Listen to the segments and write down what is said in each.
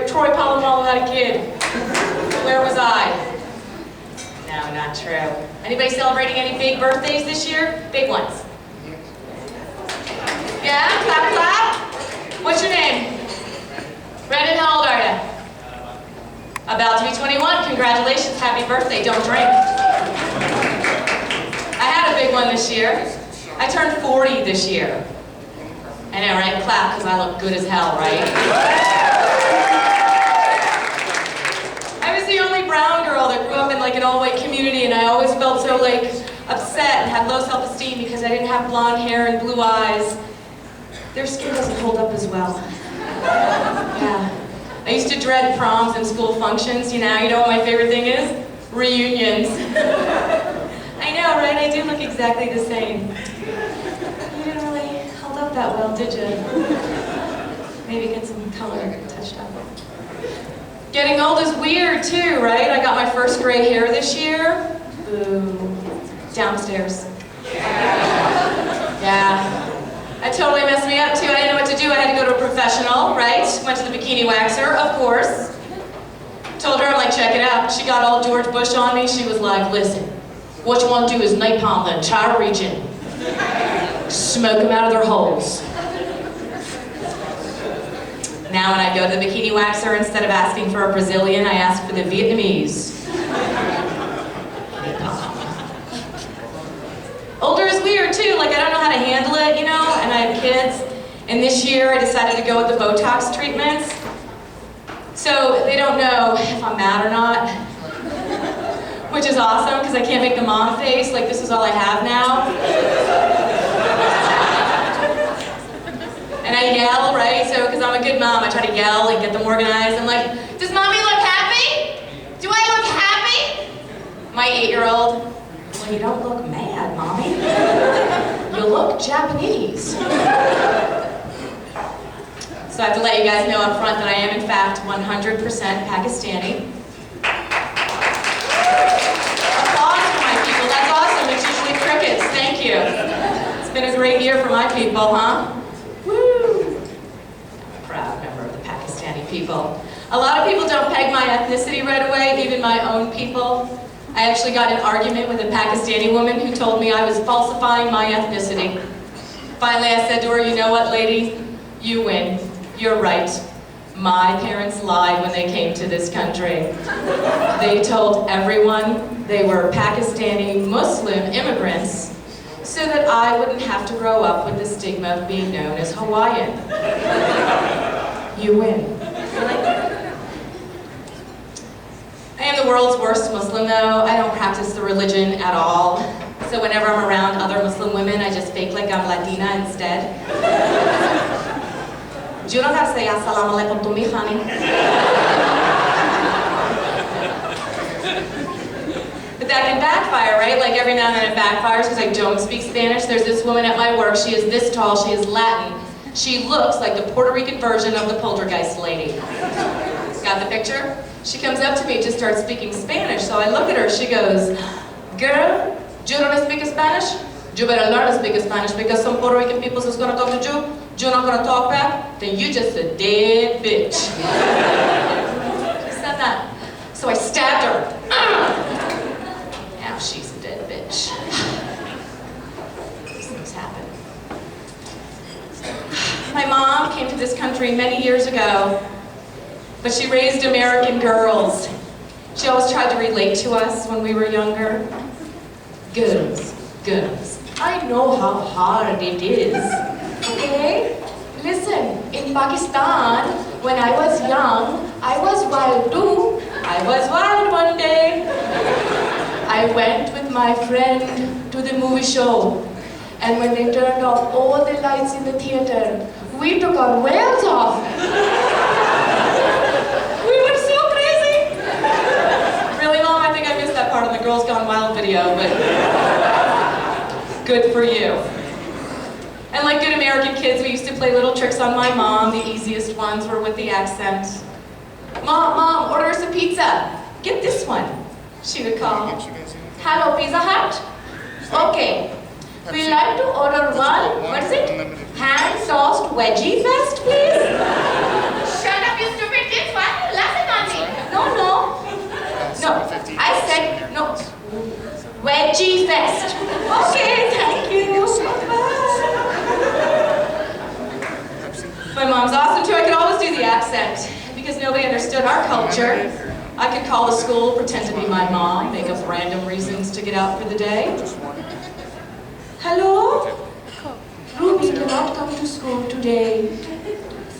Troy Polamalu had a kid. Where was I? No, not true. Anybody celebrating any big birthdays this year? Big ones. Yeah? Clap, clap. What's your name? Brendan, how old are you? About to be 21. Congratulations. Happy birthday. Don't drink. I had a big one this year. I turned 40 this year. I know, right? Clap, because I look good as hell, right? I was the only brown girl that grew up in like an all-white community, and I always felt so like upset and had low self-esteem because I didn't have blonde hair and blue eyes. Their skin doesn't hold up as well. Yeah. I used to dread proms and school functions. You know what my favorite thing is? Reunions. I know, right? I do look exactly the same. You didn't really hold up that well, did you? Maybe get some color touched up. Getting old is weird too, right? I got my first gray hair this year. Boo. Downstairs. Yeah. That totally messed me up too. I didn't know what to do. I had to go to a professional, right? Went to the bikini waxer, of course. Told her, I'm like, check it out. She got all George Bush on me. She was like, listen, what you want to do is napalm the entire region. Smoke them out of their holes. Now when I go to the bikini waxer, instead of asking for a Brazilian, I ask for the Vietnamese. Older is weird too, like I don't know how to handle it, and I have kids. And this year I decided to go with the Botox treatments. So they don't know if I'm mad or not, which is awesome because I can't make the mom face, like this is all I have now. And I yell, right? So, because I'm a good mom, I try to yell and get them organized. I'm like, does mommy look happy? Do I look happy? My 8-year-old, well, you don't look mad, mommy. You look Japanese. So I have to let you guys know up front that I am in fact 100% Pakistani. Applause for my people, that's awesome. It's usually crickets, thank you. It's been a great year for my people, huh? Woo! I'm a proud member of the Pakistani people. A lot of people don't peg my ethnicity right away, even my own people. I actually got in an argument with a Pakistani woman who told me I was falsifying my ethnicity. Finally, I said to her, you know what, lady? You win. You're right. My parents lied when they came to this country. They told everyone they were Pakistani Muslim immigrants so that I wouldn't have to grow up with the stigma of being known as Hawaiian. You win. I am the world's worst Muslim though. I don't practice the religion at all. So whenever I'm around other Muslim women, I just fake like I'm Latina instead. You don't have to say assalamu alaikum to me, honey. But that can backfire, right? Like every now and then it backfires because I don't speak Spanish. There's this woman at my work, she is this tall, she is Latin. She looks like the Puerto Rican version of the Poltergeist lady. Got the picture? She comes up to me and just starts speaking Spanish. So I look at her, she goes, girl, you don't speak Spanish? You better learn to speak Spanish because some Puerto Rican people is going to talk to you. You're not going to talk back? Then you just a dead bitch. She said that. So I stabbed her. Now she's a dead bitch. These things happen. My mom came to this country many years ago, but she raised American girls. She always tried to relate to us when we were younger. Girls, girls, I know how hard it is. Okay? Listen, in Pakistan, when I was young, I was wild too. I was wild one day. I went with my friend to the movie show. And when they turned off all the lights in the theater, we took our veils off. We were so crazy. Really, Mom? I think I missed that part of the Girls Gone Wild video, but good for you. And like good American kids, we used to play little tricks on my mom. The easiest ones were with the accent. Mom, order us a pizza. Get this one. She would call. Hello, Pizza Hut? Okay. We'd like to order one, what is it? Hand-sauced veggie fest, please? Shut up, you stupid kids, what? nobody understood our culture. I could call the school, pretend to be my mom, make up random reasons to get out for the day. Hello? Ruby cannot come to school today.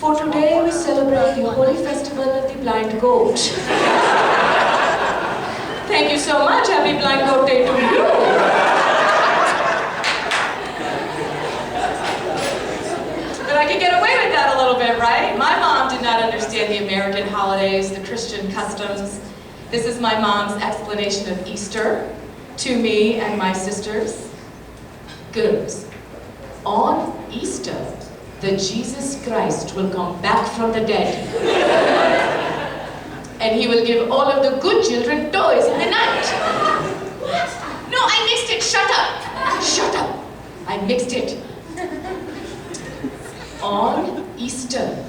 For today we celebrate the holy festival of the blind goat. Thank you so much. Happy Blind Goat Day to you. But I could get away with that a little bit, right? My mom did not understand the American holidays, the Christian customs. This is my mom's explanation of Easter to me and my sisters. Girls, on Easter, the Jesus Christ will come back from the dead. And he will give all of the good children toys in the night. What? No, I mixed it. Shut up. Shut up. I mixed it. On Easter,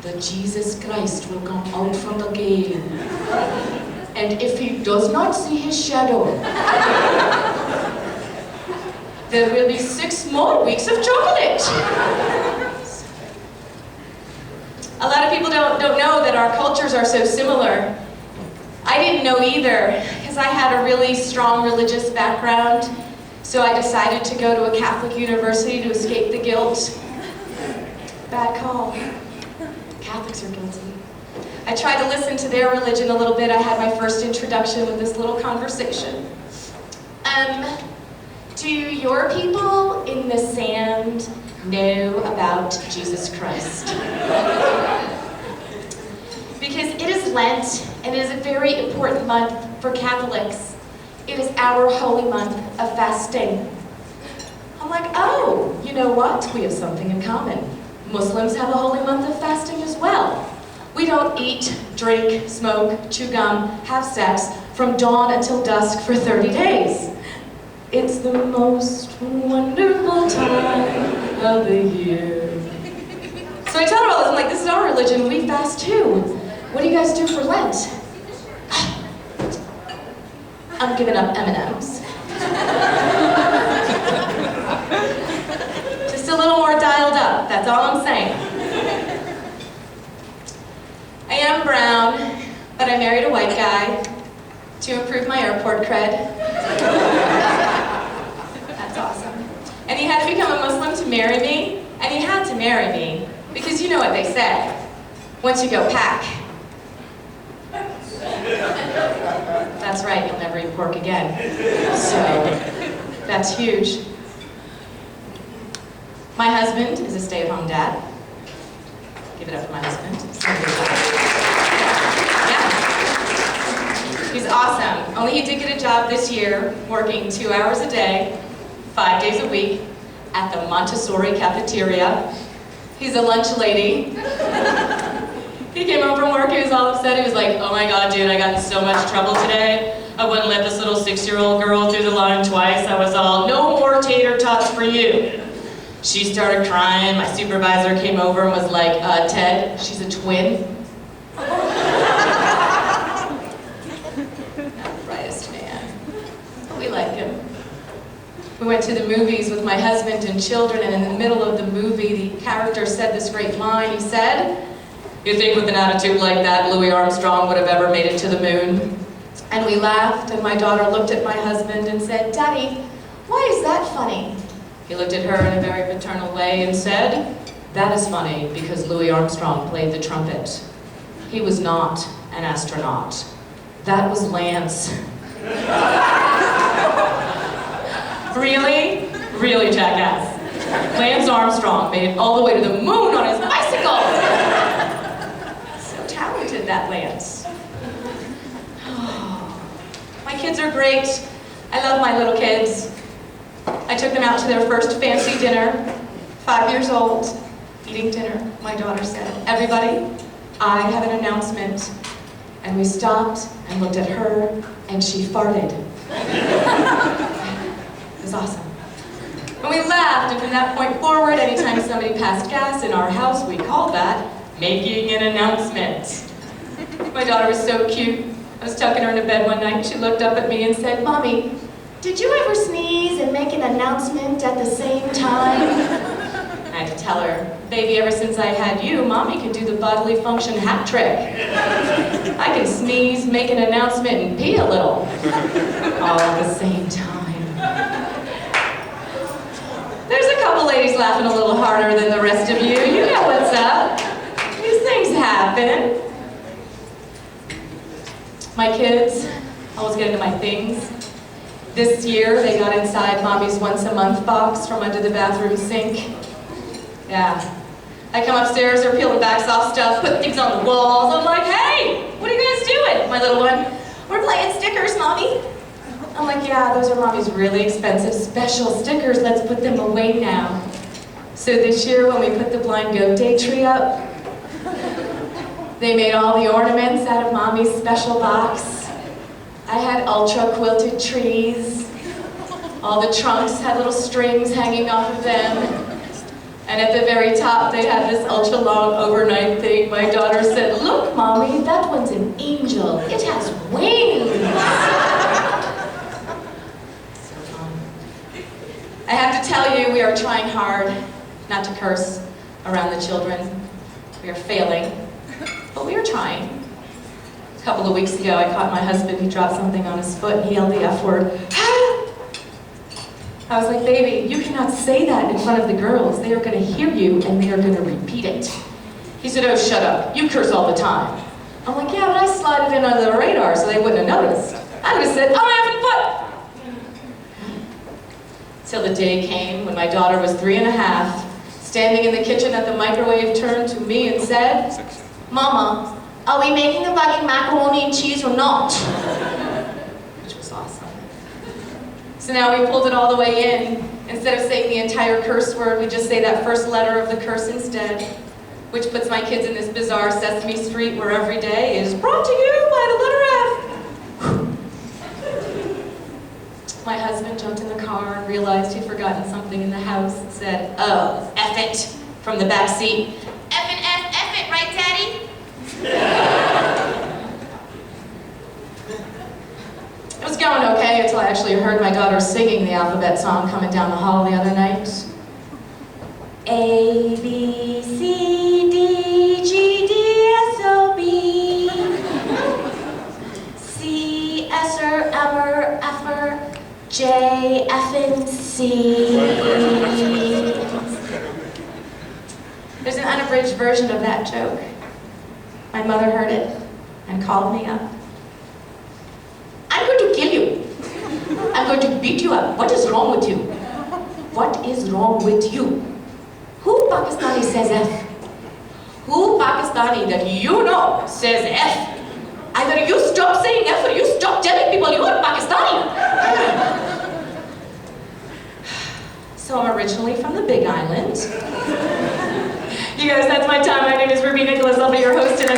the Jesus Christ will come out from the cave. And if he does not see his shadow, there will be 6 more weeks of chocolate. A lot of people don't know that our cultures are so similar. I didn't know either, because I had a really strong religious background, so I decided to go to a Catholic university to escape the guilt. Bad call. Catholics are guilty. I tried to listen to their religion a little bit. I had my first introduction with this little conversation. Do your people in the sand know about Jesus Christ? Because it is Lent, and it is a very important month for Catholics. It is our holy month of fasting. I'm like, oh, you know what? We have something in common. Muslims have a holy month of fasting as well. We don't eat, drink, smoke, chew gum, have sex from dawn until dusk for 30 days. It's the most wonderful time of the year. So I tell her all this, I'm like, this is our religion, we fast too. What do you guys do for Lent? I'm giving up M&Ms. Just a little more dialed up, that's all I'm saying. I am brown, but I married a white guy to improve my airport cred. That's awesome. And he had to become a Muslim to marry me, and he had to marry me, because you know what they say, once you go pack. That's right, you'll never eat pork again. So, that's huge. My husband is a stay-at-home dad. Give it up for my husband. Yeah. He's awesome. Only he did get a job this year, working 2 hours a day, 5 days a week, at the Montessori cafeteria. He's a lunch lady. He came home from work, he was all upset. He was like, oh my God, dude, I got in so much trouble today. I wouldn't let this little 6-year-old girl through the line twice. I was all, no more tater tots for you. She started crying. My supervisor came over and was like, Ted, she's a twin. Not the brightest man. We like him. We went to the movies with my husband and children, and in the middle of the movie, the character said this great line. He said, you think with an attitude like that, Louis Armstrong would have ever made it to the moon? And we laughed, and my daughter looked at my husband and said, Daddy, why is that funny? He looked at her in a very paternal way and said, that is funny because Louis Armstrong played the trumpet. He was not an astronaut. That was Lance. Really? Really, jackass. Lance Armstrong made it all the way to the moon on his bicycle. So talented, that Lance. Oh, my kids are great. I love my little kids. I took them out to their first fancy dinner, 5 years old, eating dinner. My daughter said, everybody, I have an announcement. And we stopped and looked at her, and she farted. It was awesome. And we laughed, and from that point forward, anytime somebody passed gas in our house, we called that making an announcement. My daughter was so cute. I was tucking her into bed one night, and she looked up at me and said, Mommy, did you ever sneeze and make an announcement at the same time? I I had to tell her, baby, ever since I had you, Mommy could do the bodily function hat trick. I can sneeze, make an announcement, and pee a little, all at the same time. There's a couple ladies laughing a little harder than the rest of you. You know what's up. These things happen. My kids always get into my things. This year, they got inside Mommy's once-a-month box from under the bathroom sink. Yeah. I come upstairs, they're peeling backs off stuff, putting things on the walls. I'm like, hey, what are you guys doing? My little one, we're playing stickers, Mommy. I'm like, yeah, those are Mommy's really expensive special stickers. Let's put them away now. So this year, when we put the Blind Goat Day tree up, they made all the ornaments out of Mommy's special box. I had ultra quilted trees. All the trunks had little strings hanging off of them. And at the very top, they had this ultra long overnight thing. My daughter said, look, Mommy, that one's an angel. It has wings. So fun. I have to tell you, we are trying hard not to curse around the children. We are failing, but we are trying. A couple of weeks ago, I caught my husband. He dropped something on his foot, and he yelled the F word. I was like, baby, you cannot say that in front of the girls. They are going to hear you, and they are going to repeat it. He said, oh, shut up. You curse all the time. I'm like, yeah, but I slid it in under the radar so they wouldn't have noticed. I would have said, oh, my effing foot. Till the day came when my daughter was 3.5, standing in the kitchen at the microwave, turned to me and said, Mama, are we making the fucking macaroni and cheese or not? Which was awesome. So now we pulled it all the way in. Instead of saying the entire curse word, we just say that first letter of the curse instead, which puts my kids in this bizarre Sesame Street where every day is brought to you by the letter F. My husband jumped in the car and realized he'd forgotten something in the house and said, oh, F it, from the back seat. F and F it, right, Daddy? It was going okay until I actually heard my daughter singing the alphabet song coming down the hall the other night. A, B, C, D, G, D, S, O, B. C, S-er, M-er, F-er, J, F, and C. There's an unabridged version of that joke. My mother heard it and called me up. I'm going to kill you. I'm going to beat you up. What is wrong with you? What is wrong with you? Who Pakistani says F? Who Pakistani that you know says F? Either you stop saying F or you stop telling people you are Pakistani. So I'm originally from the Big Island. You guys, that's my time. My name is Ruby Nicholas. I'll be your host tonight.